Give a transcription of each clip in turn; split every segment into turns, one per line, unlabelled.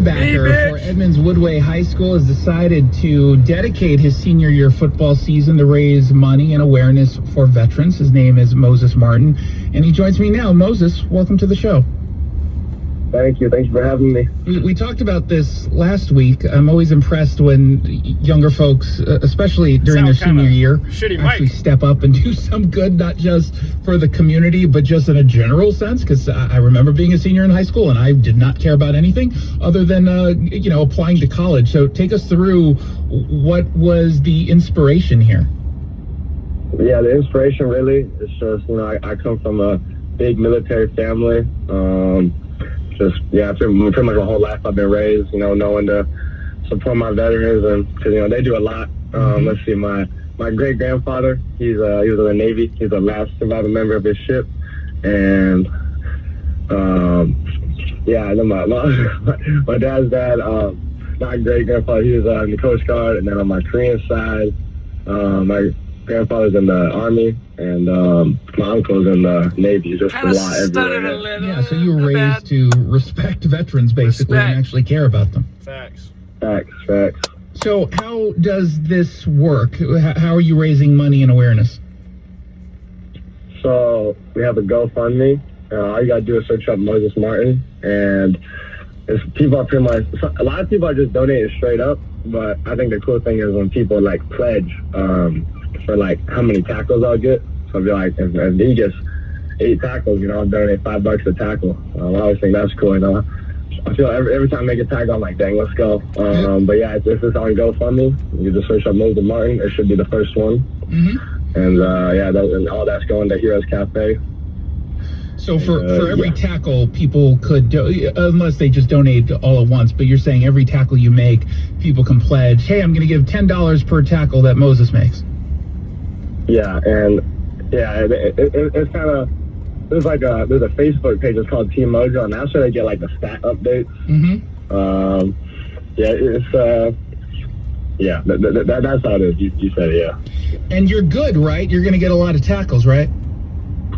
linebacker for Edmonds Woodway High School has decided to dedicate his senior year football season to raise money and awareness for veterans. His name is Moses Martin, and he joins me now. Moses, welcome to the show.
Thank you. Thank you for having me.
We talked about this last week. I'm always impressed when younger folks, especially during their senior year, actually step up and do some good, not just for the community, but just in a general sense. Because I remember being a senior in high school, and I did not care about anything other than, applying to college. So take us through what was the inspiration here.
Yeah, the inspiration really is just, I come from a big military family. Pretty much my whole life I've been raised, knowing to support my veterans, and because they do a lot. Let's see, my great grandfather, he was in the Navy. He's the last surviving member of his ship, and then my dad's dad, my great grandfather, he was in the Coast Guard, and then on my Korean side, my grandfather's in the Army, and my uncle's in the Navy. Just a lot everywhere.
Yeah, so you were raised to respect veterans, basically, and actually care about them.
Facts.
So how does this work? How are you raising money and awareness?
So we have a GoFundMe. All you gotta do is search up Moses Martin, and people are pretty much, a lot of people are just donating straight up, but I think the cool thing is when people pledge for how many tackles I'll get. So I'll be like, if he gets 8 tackles, I'll donate $5 a tackle. I always think that's cool. I feel every time I make a tackle, I'm like, dang, let's go. But yeah, if it's on GoFundMe, you just search up Moses Martin. It should be the first one. And and all that's going to Heroes Cafe.
So for every tackle, people could, unless they just donate all at once, but you're saying every tackle you make, people can pledge, hey, I'm going to give $10 per tackle that Moses makes.
Yeah, and it's kind of, there's a Facebook page, it's called Team Mojo, and that's where they get the stat updates. That's how it is. You said it, yeah.
And you're good, right? You're going to get a lot of tackles, right?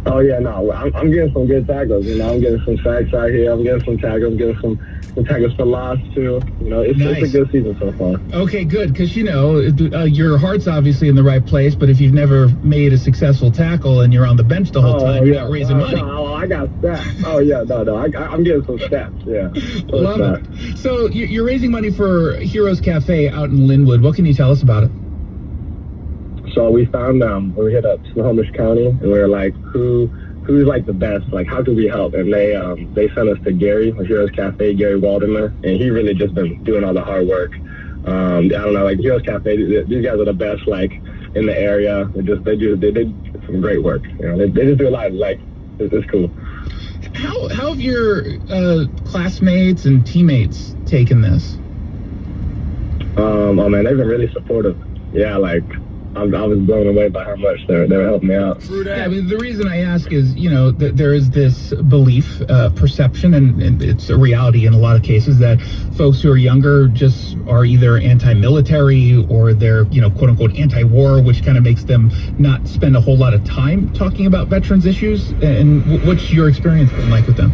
Oh yeah, no, I'm getting some good tackles. I'm getting some sacks out here. I'm getting some tackles. I'm getting some tackles for loss too. It's a good season so far.
Okay, good, because your heart's obviously in the right place. But if you've never made a successful tackle and you're on the bench the whole time, you're not raising money.
No, I got stats. Oh yeah, no, I'm getting some stats. Yeah,
love it. So you're raising money for Heroes Cafe out in Linwood. What can you tell us about it?
So we found we hit up Snohomish County, and we were like, who's the best? How could we help? And they sent us to Gary, Heroes Cafe, Gary Waldemar, and he really just been doing all the hard work. I don't know, Heroes Cafe, these guys are the best in the area. They did some great work. They just do a lot. It's cool.
How have your classmates and teammates taken this?
Oh man, they've been really supportive. Yeah, I was blown away by how much they were helping me out.
Yeah, the reason I ask is, there is this belief, perception, and it's a reality in a lot of cases, that folks who are younger just are either anti-military or they're, quote unquote, anti-war, which kind of makes them not spend a whole lot of time talking about veterans issues. And what's your experience been like with them?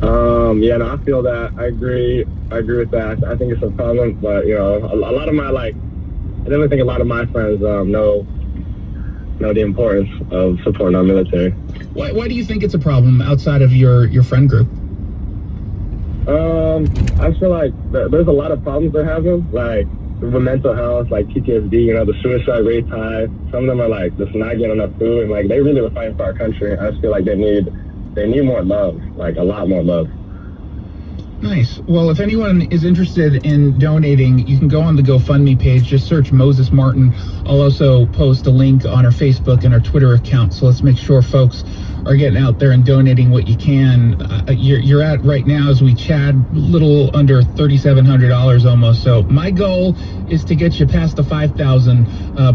I feel that. I agree with that. I think it's a problem, but, a lot of my, I definitely think a lot of my friends know the importance of supporting our military.
Why do you think it's a problem outside of your friend group?
I feel like there's a lot of problems they're having, with mental health, PTSD. The suicide rate's high. Some of them are just not getting enough food, and they really were fighting for our country. I just feel like they need more love, a lot more love.
Nice. Well, if anyone is interested in donating, you can go on the GoFundMe page. Just search Moses Martin. I'll also post a link on our Facebook and our Twitter account. So let's make sure folks are getting out there and donating what you can. You're at right now, as we chat, little under $3,700 almost. So my goal is to get you past the 5,000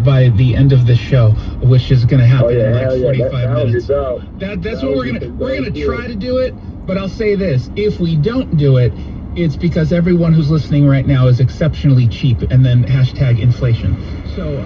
by the end of this show, which is going to happen in 45 minutes. That's what we're gonna try to do it. But I'll say this, if we don't do it, It's because everyone who's listening right now is exceptionally cheap, and then hashtag inflation. So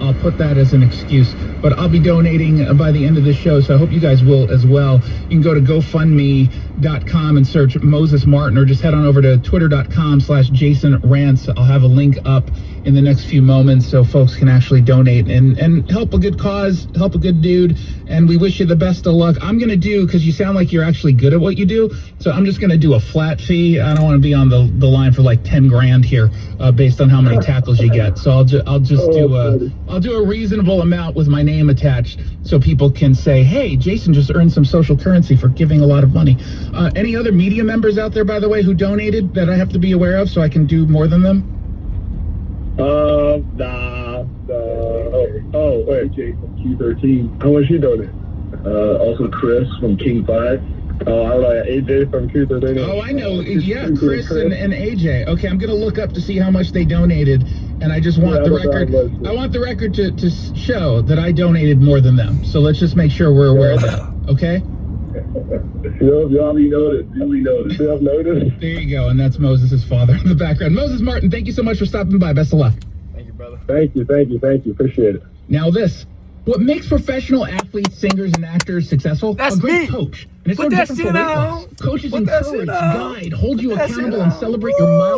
I'll put that as an excuse. But I'll be donating by the end of the show, so I hope you guys will as well. You can go to GoFundMe.com and search Moses Martin, or just head on over to Twitter.com/Jason Rantz. I'll have a link up in the next few moments so folks can actually donate and help a good cause, help a good dude. And we wish you the best of luck. I'm going to do, because you sound like you're actually good at what you do, so I'm just going to do a flat fee. I don't want to be on the line for like 10 grand here based on how many tackles you get. So I'll just do a reasonable amount with my name attached so people can say, hey, Jason just earned some social currency for giving a lot of money. Any other media members out there, by the way, who donated that I have to be aware of so I can do more than them?
Wait. AJ from Q13. How much he donate? Also Chris from King 5. Oh, I don't know, AJ from Q13.
Oh, I know. Yeah, Chris and AJ. Okay, I'm going to look up to see how much they donated, and I just want the record. I want the record to show that I donated more than them. So let's just make sure we're aware of that. Okay?
Y'all be noticed. Y'all noticed.
There you go, and that's Moses' father in the background. Moses Martin, thank you so much for stopping by. Best of luck.
Thank you, brother.
Thank you. Appreciate it.
Now this. What makes professional athletes, singers, and actors successful?
That's
a great
me.
coach. And it's
Put
no
that
different
shit
for weight
on.
loss. Coaches
Put that
encourage,
shit on.
guide, hold you
Put that
accountable,
shit
and
on.
celebrate your milestones.